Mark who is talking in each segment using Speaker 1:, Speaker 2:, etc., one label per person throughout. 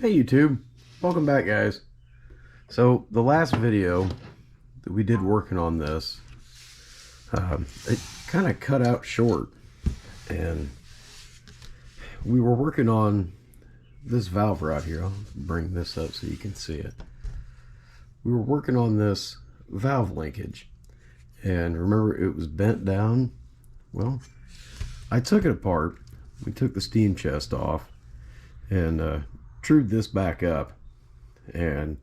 Speaker 1: Hey YouTube, welcome back guys. So the last video that we did working on this, it kind of cut out short, and we were working on this valve right here. I'll bring this up so you can see it. We were working on this valve linkage, and remember it was bent down. Well, I took it apart. We took the steam chest off and trued this back up and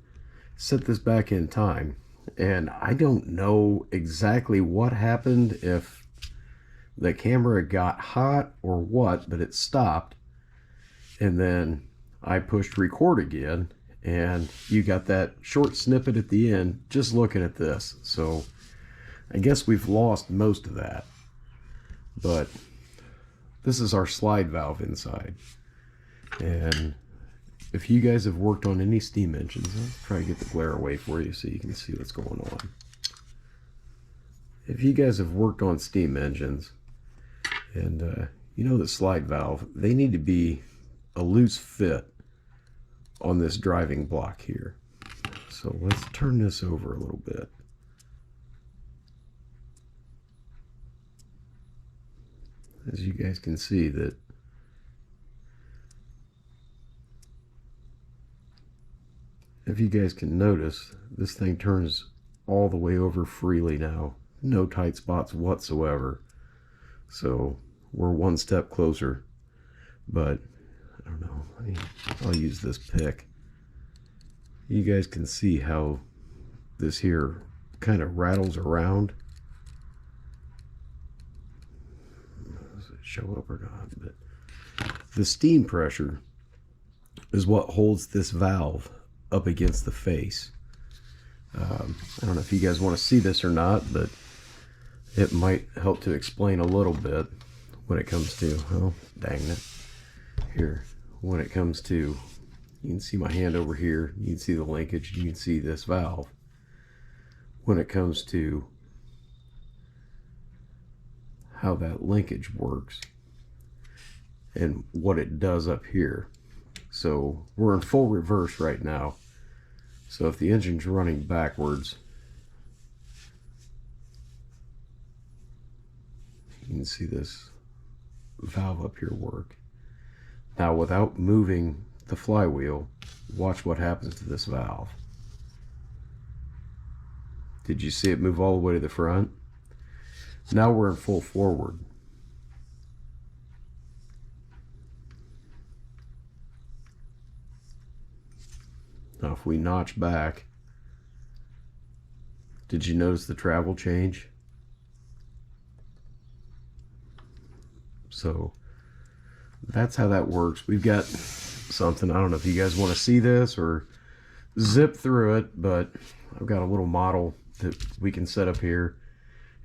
Speaker 1: set this back in time. And I don't know exactly what happened, if the camera got hot or what, but it stopped. And then I pushed record again, and you got that short snippet at the end just looking at this. So I guess we've lost most of that. But this is our slide valve inside. And if you guys have worked on any steam engines, I'll try to get the glare away for you so you can see what's going on. If you guys have worked on steam engines, and you know the slide valve, they need to be a loose fit on this driving block here. So let's turn this over a little bit. As you guys can see, that if you guys can notice, this thing turns all the way over freely now. No tight spots whatsoever. So we're one step closer. But I don't know, I'll use this pick. You guys can see how this here kind of rattles around. Does it show up or not? But the steam pressure is what holds this valve up against the face. I don't know if you guys want to see this or not, but it might help to explain a little bit when it comes to, oh dang it, here, when it comes to, you can see my hand over here, you can see the linkage, you can see this valve. When it comes to how that linkage works and what it does up here. So we're in full reverse right now. So if the engine's running backwards, you can see this valve up here work. Now without moving the flywheel, watch what happens to this valve. Did you see it move all the way to the front? Now we're in full forward. Now if we notch back, did you notice the travel change? So that's how that works. We've got something, I don't know if you guys want to see this or zip through it, but I've got a little model that we can set up here,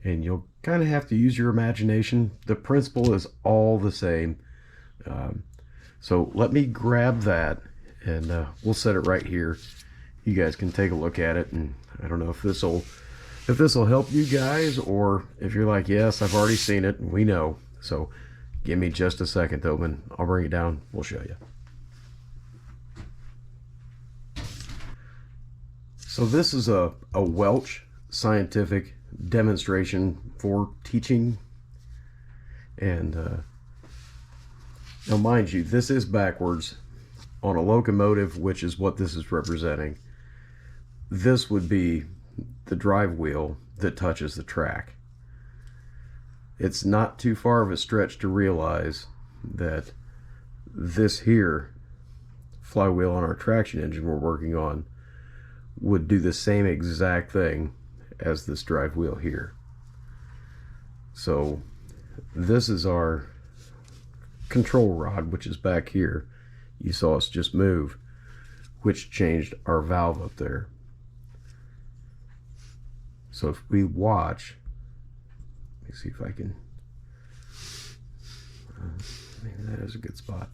Speaker 1: and you'll kind of have to use your imagination. The principle is all the same. So let me grab that, and we'll set it right here. You guys can take a look at it, and I don't know if this will help you guys, or if you're like, yes, I've already seen it, and we know. So give me just a second, Tobin. I'll bring it down. We'll show you. So this is a Welch scientific demonstration for teaching, and now mind you, this is backwards on a locomotive, which is what this is representing. This would be the drive wheel that touches the track. It's not too far of a stretch to realize that this here flywheel on our traction engine we're working on would do the same exact thing as this drive wheel here. So this is our control rod, which is back here. You saw us just move, which changed our valve up there. So if we watch, let me see if I can, maybe that is a good spot.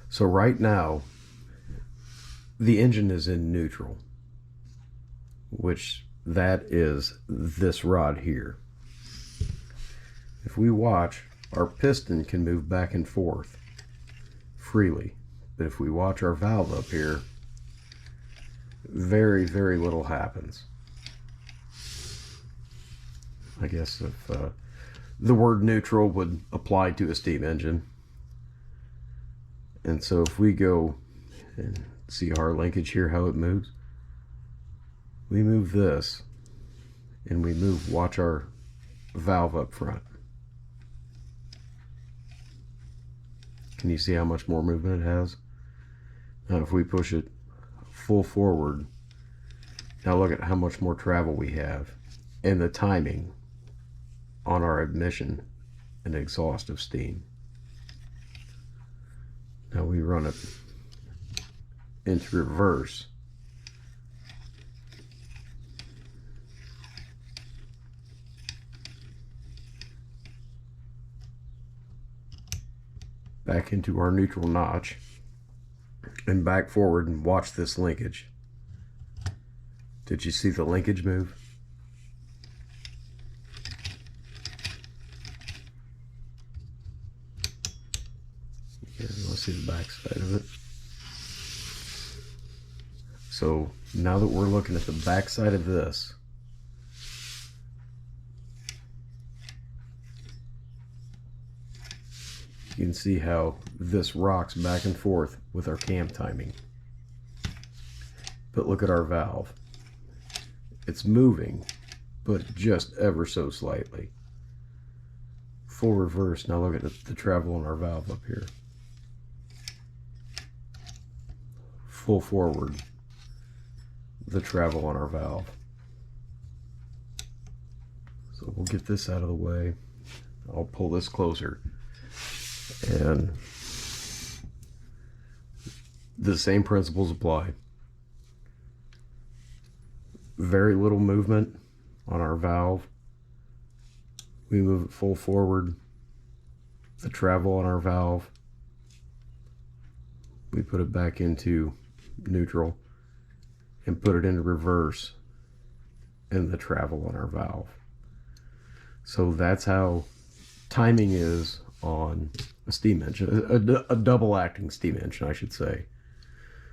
Speaker 1: So right now, the engine is in neutral, which that is this rod here. If we watch, our piston can move back and forth freely that if we watch our valve up here, very, very little happens. I guess if the word neutral would apply to a steam engine. And so if we go and see our linkage here, how it moves, we move this and we watch our valve up front. Can you see how much more movement it has? Now if we push it full forward, now look at how much more travel we have and the timing on our admission and exhaust of steam. Now we run it into reverse. Back into our neutral notch and back forward and watch this linkage. Did you see the linkage move? Yeah, let's see the back side of it. So now that we're looking at the back side of this, you can see how this rocks back and forth with our cam timing. But look at our valve. It's moving, but just ever so slightly. Full reverse. Now look at the travel on our valve up here. Full forward. The travel on our valve. So we'll get this out of the way. I'll pull this closer. And the same principles apply. Very little movement on our valve. We move it full forward. The travel on our valve, we put it back into neutral and put it into reverse, and the travel on our valve. So that's how timing is on a steam engine, a double acting steam engine, I should say.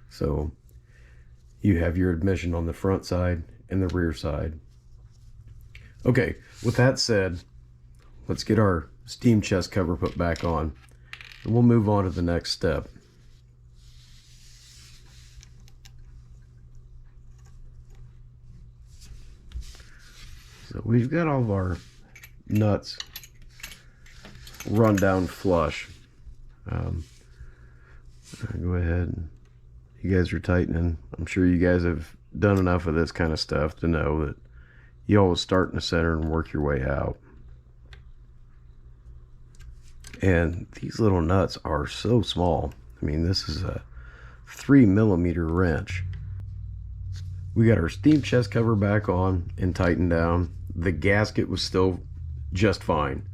Speaker 1: So you have your admission on the front side and the rear side. Okay, with that said, let's get our steam chest cover put back on, and we'll move on to the next step. So we've got all of our nuts run down flush. Go ahead. You guys are tightening. I'm sure you guys have done enough of this kind of stuff to know that you always start in the center and work your way out. And these little nuts are so small. I mean, this is a 3mm wrench. We got our steam chest cover back on and tightened down. The gasket was still just fine.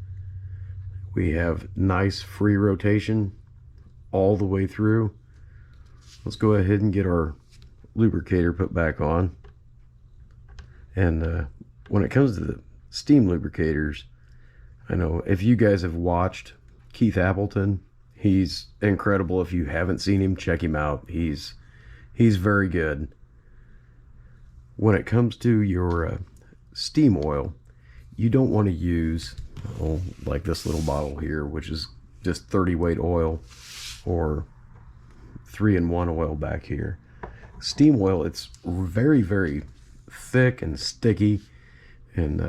Speaker 1: We have nice free rotation all the way through. Let's go ahead and get our lubricator put back on. And when it comes to the steam lubricators, I know if you guys have watched Keith Appleton, he's incredible. If you haven't seen him, check him out. He's very good. When it comes to your steam oil, you don't want to use like this little bottle here, which is just 30 weight oil, or 3-in-1 oil back here. Steam oil, it's very, very thick and sticky, and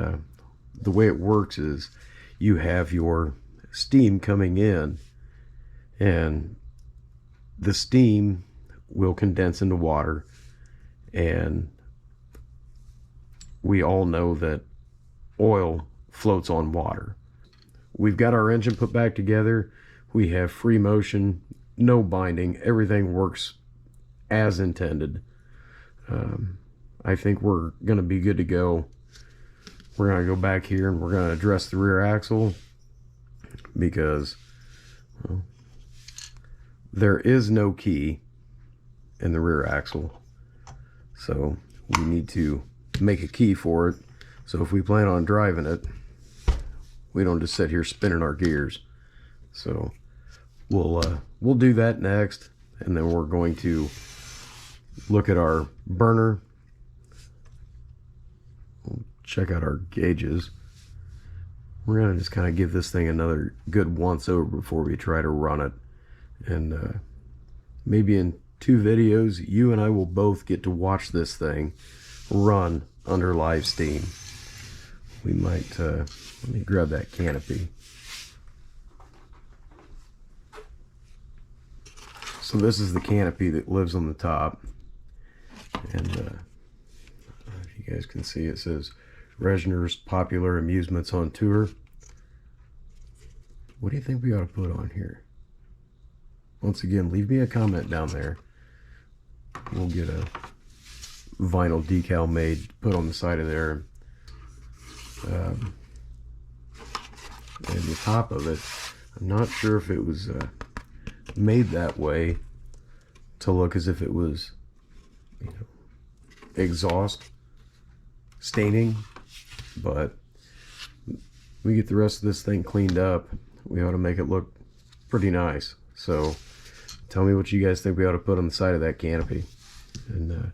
Speaker 1: the way it works is you have your steam coming in, and the steam will condense into water, and we all know that oil floats on water. We've got our engine put back together. We have free motion, no binding. Everything works as intended. I think we're going to be good to go. We're going to go back here and we're going to address the rear axle, because there is no key in the rear axle. So we need to make a key for it. So if we plan on driving it, we don't just sit here spinning our gears. So we'll do that next. and then we're going to look at our burner. We'll check out our gauges. We're going to just kind of give this thing another good once over before we try to run it. And maybe in 2 videos, you and I will both get to watch this thing run under live steam. We might, let me grab that canopy. So this is the canopy that lives on the top. And if you guys can see, it says Resner's Popular Amusements on Tour. What do you think we ought to put on here? Once again, leave me a comment down there. We'll get a vinyl decal made, put on the side of there. And the top of it, I'm not sure if it was made that way to look as if it was, you know, exhaust staining, but we get the rest of this thing cleaned up, we ought to make it look pretty nice. So tell me what you guys think we ought to put on the side of that canopy, and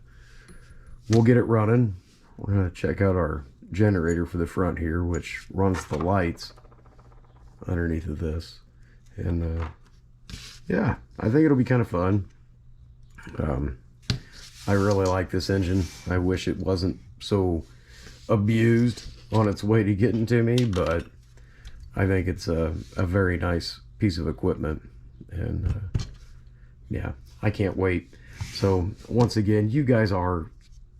Speaker 1: we'll get it running. We're going to check out our generator for the front here, which runs the lights underneath of this. And yeah, I think it'll be kind of fun. I really like this engine. I wish it wasn't so abused on its way to getting to me, but I think it's a very nice piece of equipment. And yeah, I can't wait. So once again, you guys are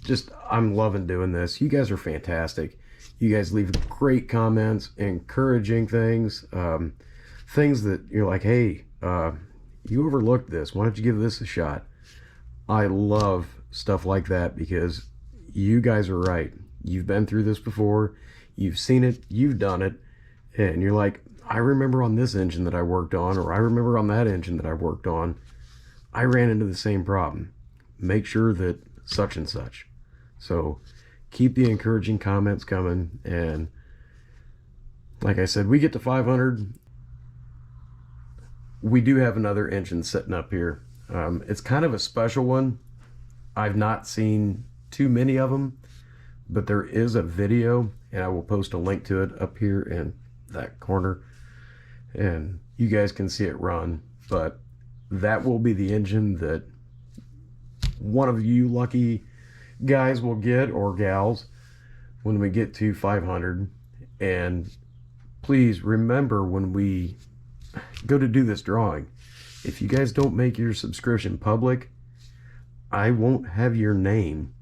Speaker 1: just, I'm loving doing this. You guys are fantastic. You guys leave great comments, encouraging things, things that you're like, hey, you overlooked this. Why don't you give this a shot? I love stuff like that because you guys are right. You've been through this before. You've seen it. You've done it. And you're like, I remember on this engine that I worked on, or I remember on that engine that I worked on, I ran into the same problem. Make sure that such and such. So keep the encouraging comments coming. And like I said, we get to 500. We do have another engine sitting up here. It's kind of a special one. I've not seen too many of them, but there is a video, and I will post a link to it up here in that corner, and you guys can see it run. But that will be the engine that one of you lucky guys will get, or gals, when we get to 500. And please remember, when we go to do this drawing, if you guys don't make your subscription public, I won't have your name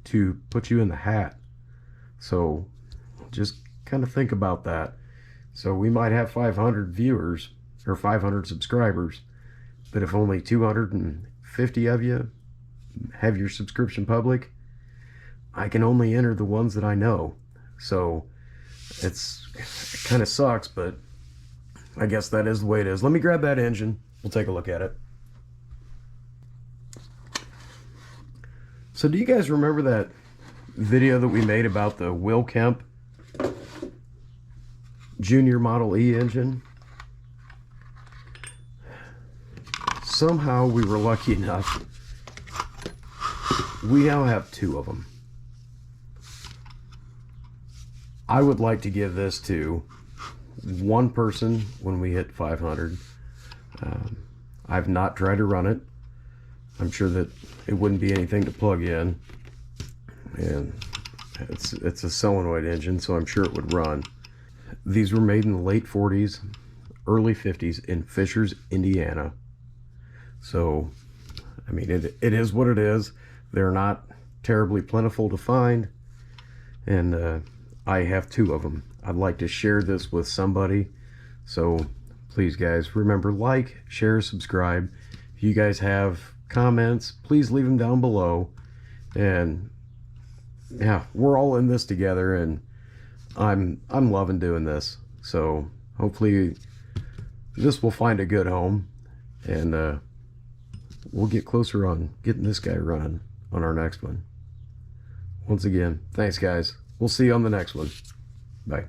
Speaker 1: to put you in the hat. So just kind of think about that. So we might have 500 viewers or 500 subscribers, but if only 250 of you have your subscription public, I can only enter the ones that I know. So it kind of sucks, but I guess that is the way it is. Let me grab that engine. We'll take a look at it. So do you guys remember that video that we made about the Will Kemp Junior Model E engine? Somehow we were lucky enough. We now have 2 of them. I would like to give this to one person when we hit 500. I've not tried to run it. I'm sure that it wouldn't be anything to plug in, and it's a solenoid engine, so I'm sure it would run. These were made in the late 40s, early 50s in Fishers, Indiana. So I mean, it is what it is. They're not terribly plentiful to find, and I have 2 of them. I'd like to share this with somebody, so please guys, remember, like, share, subscribe. If you guys have comments, please leave them down below. And yeah, we're all in this together, and I'm loving doing this. So hopefully this will find a good home, and we'll get closer on getting this guy running on our next one. Once again, thanks guys. We'll see you on the next one. Bye.